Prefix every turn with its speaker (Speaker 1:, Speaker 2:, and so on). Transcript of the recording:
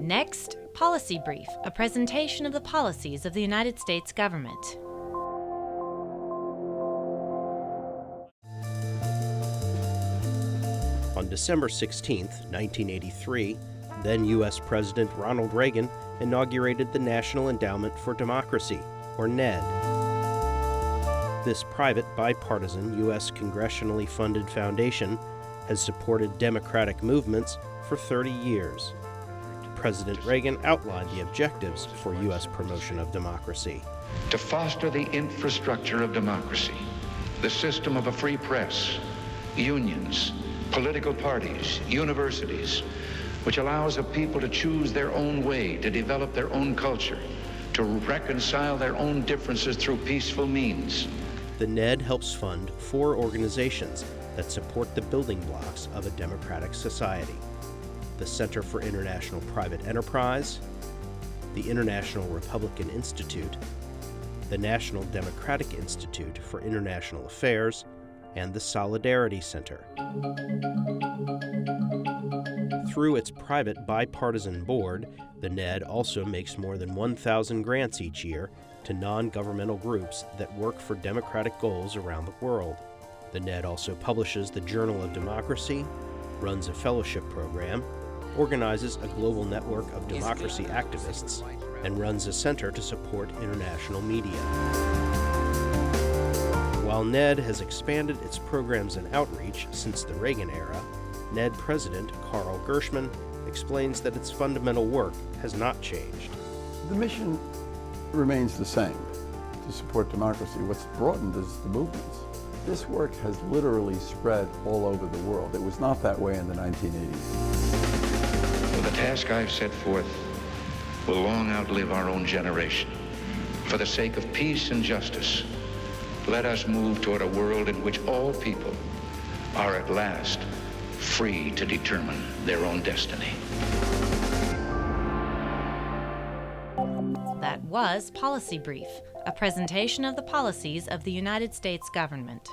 Speaker 1: Next, Policy Brief, a presentation of the policies of the United States government.
Speaker 2: On December 16, 1983, then U.S. President Ronald Reagan inaugurated the National Endowment for Democracy, or NED. This private, bipartisan, U.S. congressionally funded foundation has supported democratic movements for 30 years. President Reagan outlined the objectives for U.S. promotion of democracy.
Speaker 3: To foster the infrastructure of democracy, the system of a free press, unions, political parties, universities, which allows a people to choose their own way, to develop their own culture, to reconcile their own differences through peaceful means.
Speaker 2: The NED helps fund 4 organizations that support the building blocks of a democratic society: the Center for International Private Enterprise, the International Republican Institute, the National Democratic Institute for International Affairs, and the Solidarity Center. Through its private bipartisan board, the NED also makes more than 1,000 grants each year to non-governmental groups that work for democratic goals around the world. The NED also publishes the Journal of Democracy, runs a fellowship program, organizes a global network of democracy activists, and runs a center to support international media. While NED has expanded its programs and outreach since the Reagan era, NED President Carl Gershman explains that its fundamental work has not changed.
Speaker 4: The mission remains the same, to support democracy. What's broadened is the movements. This work has literally spread all over the world. It was not that way in the 1980s.
Speaker 3: Well, the task I've set forth will long outlive our own generation. For the sake of peace and justice, let us move toward a world in which all people are at last free to determine their own destiny.
Speaker 1: That was Policy Brief, a presentation of the policies of the United States government.